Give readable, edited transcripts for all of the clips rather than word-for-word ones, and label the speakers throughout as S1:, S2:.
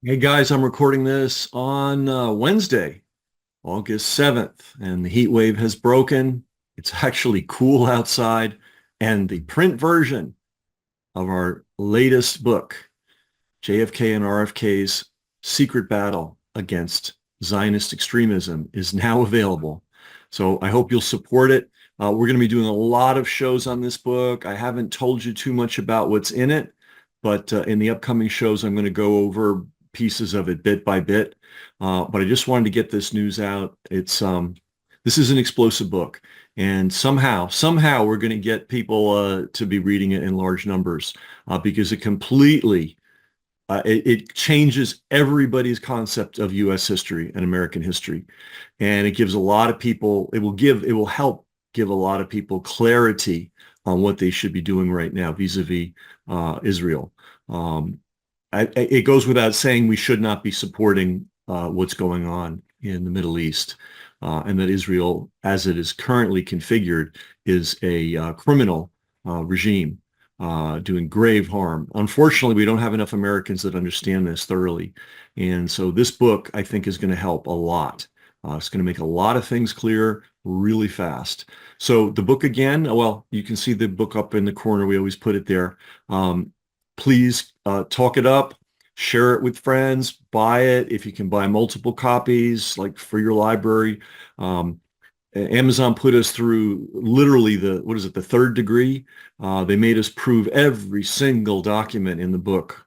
S1: Hey guys, I'm recording this on Wednesday, August 7th, and the heat wave has broken. It's actually cool outside, and the print version of our latest book, JFK and RFK's Secret Battle Against Zionist Extremism, is now available. So I hope you'll support it. We're going to be doing a lot of shows on this book. I haven't told you too much about what's in it, but in the upcoming shows, I'm going to go over pieces of it bit by bit. But I just wanted to get this news out. This is an explosive book, and somehow we're going to get people to be reading it in large numbers because it changes everybody's concept of U.S. history and American history, and it gives a lot of people. It will help give a lot of people clarity on what they should be doing right now vis-a-vis Israel. Um, it goes without saying we should not be supporting what's going on in the Middle East, and that Israel, as it is currently configured, is a criminal regime doing grave harm. Unfortunately, we don't have enough Americans that understand this thoroughly. And so this book, I think, is going to help a lot. It's going to make a lot of things clear really fast. So the book again, well, you can see the book up in the corner. We always put it there. Please talk it up, share it with friends, buy it. If you can buy multiple copies, like for your library. Amazon put us through literally the third degree. They made us prove every single document in the book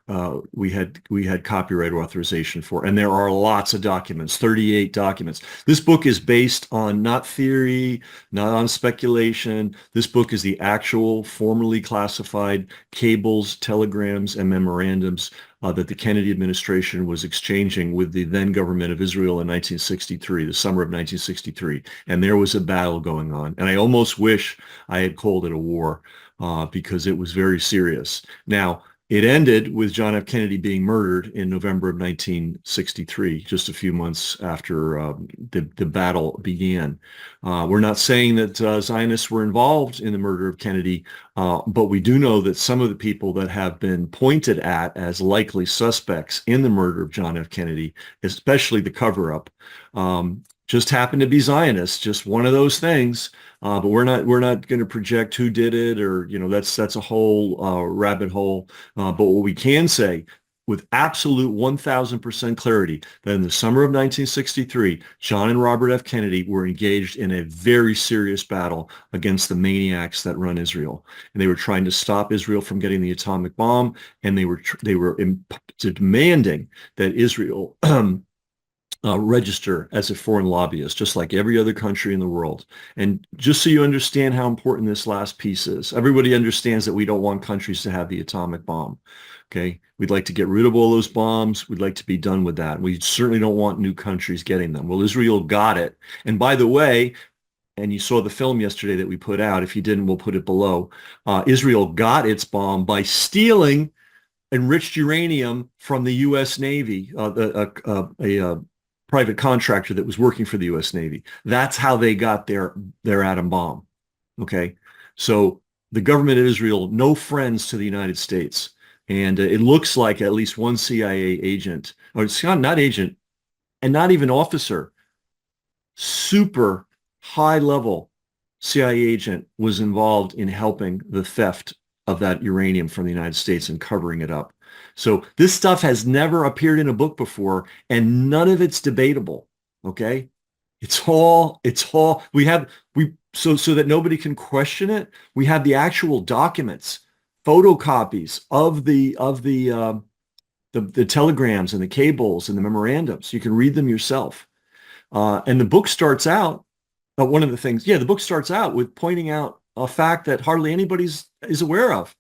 S1: we had copyright authorization for, and there are lots of documents, 38 documents. This book is based on not theory, not on speculation. This book is the actual formally classified cables, telegrams, and memorandums that the Kennedy administration was exchanging with the then government of Israel in 1963, the summer of 1963. And there was a battle going on. And I almost wish I had called it a war because it was very serious. Now, it ended with John F. Kennedy being murdered in November of 1963, just a few months after the battle began. We're not saying that Zionists were involved in the murder of Kennedy, but we do know that some of the people that have been pointed at as likely suspects in the murder of John F. Kennedy, especially the cover-up, just happened to be Zionists, just one of those things. But we're not going to project who did it, or that's a whole rabbit hole. But what we can say with absolute 1,000% clarity that in the summer of 1963, John and Robert F. Kennedy were engaged in a very serious battle against the maniacs that run Israel, and they were trying to stop Israel from getting the atomic bomb, and they were demanding that Israel register as a foreign lobbyist, just like every other country in the world. And just so you understand how important this last piece is, everybody understands that we don't want countries to have the atomic bomb. Okay. We'd like to get rid of all those bombs. We'd like to be done with that. We certainly don't want new countries getting them. Well, Israel got it. And by the way, and you saw the film yesterday that we put out. If you didn't, we'll put it below. Israel got its bomb by stealing enriched uranium from the U.S. Navy, a private contractor that was working for the U.S. Navy. That's how they got their atom bomb. Okay, so the government of Israel, no friends to the United States, and it looks like at least one CIA agent, or it's not agent, and not even officer, super high level CIA agent was involved in helping the theft of that uranium from the United States and covering it up. So this stuff has never appeared in a book before, and none of it's debatable. Okay. So that nobody can question it. We have the actual documents, photocopies of the telegrams and the cables and the memorandums. You can read them yourself. And the book starts out, one of the things, yeah, the book starts out with pointing out a fact that hardly anybody is aware of.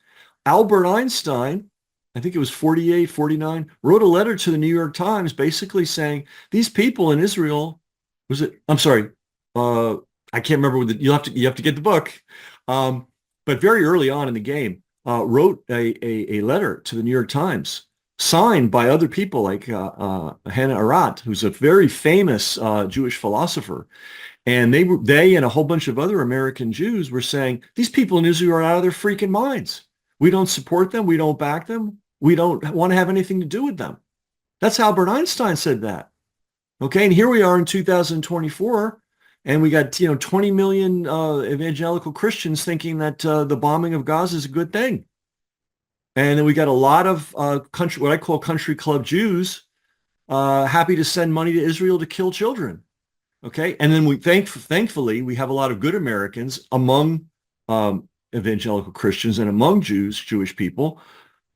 S1: Albert Einstein, I think it was 48, 49, wrote a letter to the New York Times basically saying these people in Israel, I'm sorry, I can't remember you have to get the book. But very early on in the game, wrote a letter to the New York Times signed by other people like Hannah Arendt, who's a very famous Jewish philosopher. And they and a whole bunch of other American Jews were saying, these people in Israel are out of their freaking minds. We don't support them. We don't back them. We don't want to have anything to do with them. That's Albert Einstein said that. Okay, and here we are in 2024, and we got 20 million evangelical Christians thinking that the bombing of Gaza is a good thing, and then we got a lot of country, what I call country club Jews, happy to send money to Israel to kill children. Okay, and then thankfully we have a lot of good Americans among evangelical Christians and among Jewish people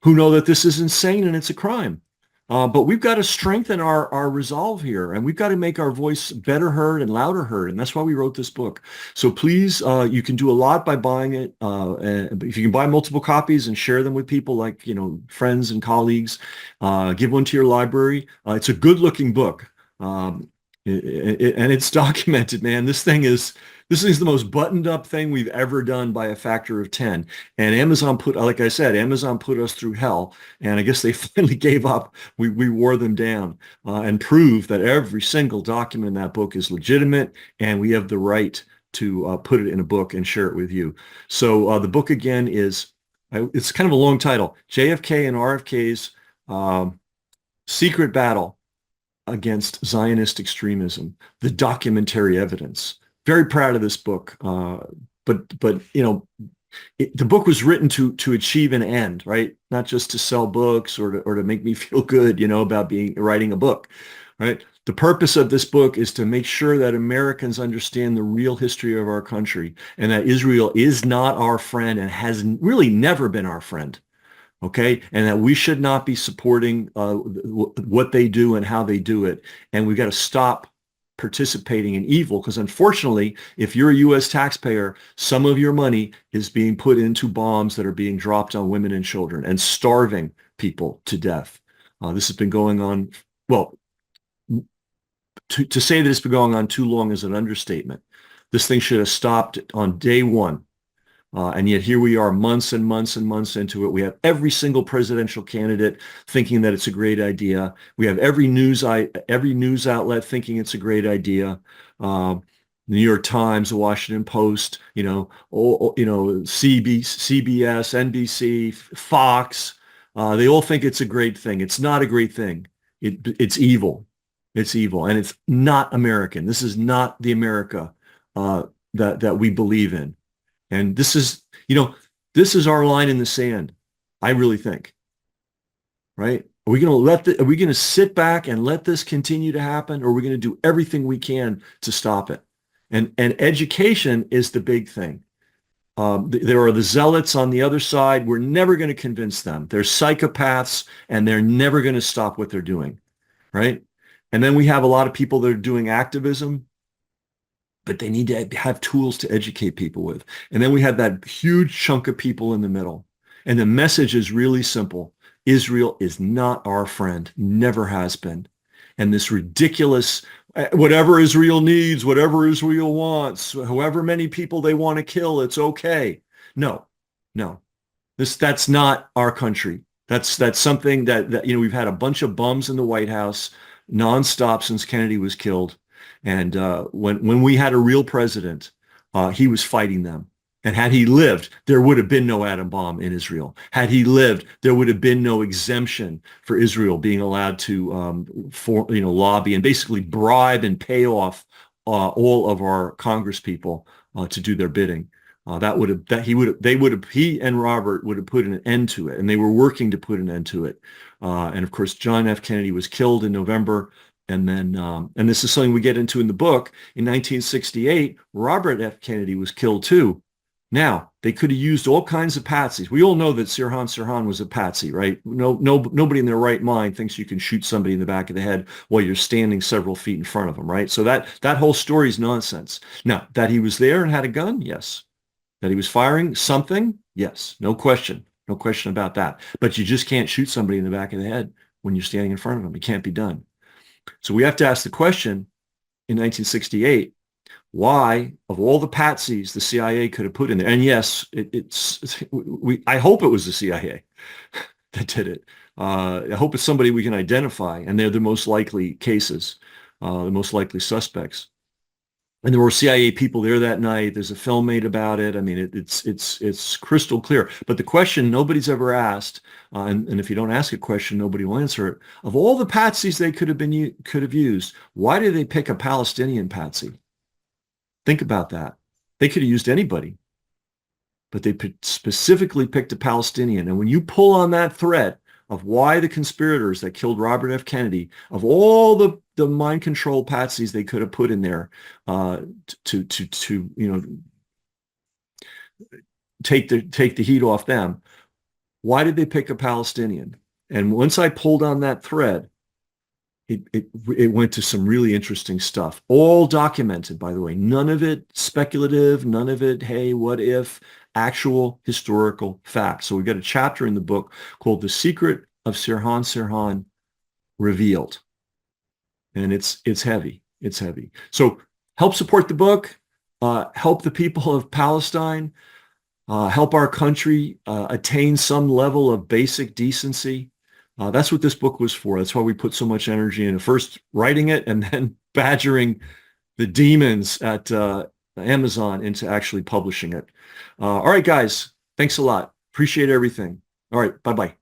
S1: who know that this is insane and it's a crime. But we've got to strengthen our resolve here, and we've got to make our voice better heard and louder heard. And that's why we wrote this book. So please, you can do a lot by buying it. And if you can buy multiple copies and share them with people like, friends and colleagues, give one to your library. It's a good looking book. And it's documented, man. This is the most buttoned up thing we've ever done by a factor of 10. And Amazon like I said, Amazon put us through hell. And I guess they finally gave up. We wore them down and proved that every single document in that book is legitimate. And we have the right to put it in a book and share it with you. So the book again it's kind of a long title, JFK and RFK's Secret Battle Against Zionist Extremism, the documentary evidence. Very proud of this book, but the book was written to achieve an end, right? Not just to sell books or to make me feel good, about writing a book, right? The purpose of this book is to make sure that Americans understand the real history of our country and that Israel is not our friend and has really never been our friend. Okay, and that we should not be supporting what they do and how they do it, and we've got to stop participating in evil, because unfortunately, if you're a U.S. taxpayer, some of your money is being put into bombs that are being dropped on women and children and starving people to death. This has been going on, well, to say that it's been going on too long is an understatement. This thing should have stopped on day one. And yet here we are months and months and months into it. We have every single presidential candidate thinking that it's a great idea. We have every news outlet thinking it's a great idea. The New York Times, the Washington Post, CBS, NBC, Fox, they all think it's a great thing. It's not a great thing. It's evil. It's evil, and it's not American. This is not the America that we believe in. And this is our line in the sand, I really think, right? Are we going to sit back and let this continue to happen, or are we going to do everything we can to stop it? And education is the big thing. There are the zealots on the other side. We're never going to convince them. They're psychopaths, and they're never going to stop what they're doing, right? And then we have a lot of people that are doing activism, but they need to have tools to educate people with. And then we have that huge chunk of people in the middle. And the message is really simple. Israel is not our friend, never has been. And this ridiculous, whatever Israel needs, whatever Israel wants, however many people they want to kill, it's okay. No. That's not our country. That's something that we've had a bunch of bums in the White House nonstop since Kennedy was killed. And when we had a real president, he was fighting them. And had he lived, there would have been no atom bomb in Israel. Had he lived, there would have been no exemption for Israel being allowed to lobby and basically bribe and pay off all of our Congress people to do their bidding. He and Robert would have put an end to it, and they were working to put an end to it. And of course, John F. Kennedy was killed in November. And then, and this is something we get into in the book, in 1968, Robert F. Kennedy was killed too. Now, they could have used all kinds of patsies. We all know that Sirhan was a patsy, right? Nobody in their right mind thinks you can shoot somebody in the back of the head while you're standing several feet in front of them, right? So that whole story is nonsense. Now, that he was there and had a gun, yes. That he was firing something, yes. No question about that. But you just can't shoot somebody in the back of the head when you're standing in front of them. It can't be done. So we have to ask the question in 1968, why, of all the patsies the CIA could have put in there, and yes, I hope it was the CIA that did it. I hope it's somebody we can identify, and they're the most likely cases, the most likely suspects. And there were CIA people there that night. There's a film made about it. I mean, it's crystal clear. But the question nobody's ever asked, and if you don't ask a question, nobody will answer it. Of all the patsies they could have used, why did they pick a Palestinian patsy? Think about that. They could have used anybody, but they specifically picked a Palestinian. And when you pull on that thread of why the conspirators that killed Robert F. Kennedy, of all the mind control patsies they could have put in there to take the heat off them, why did they pick a Palestinian? And once I pulled on that thread, it went to some really interesting stuff, all documented, by the way. None of it speculative, none of it, hey, what if, actual historical facts. So we've got a chapter in the book called The Secret of Sirhan Sirhan Revealed. And it's heavy. It's heavy. So help support the book, help the people of Palestine, help our country attain some level of basic decency. That's what this book was for. That's why we put so much energy into first writing it and then badgering the demons at Amazon into actually publishing it. All right, guys. Thanks a lot. Appreciate everything. All right. Bye-bye.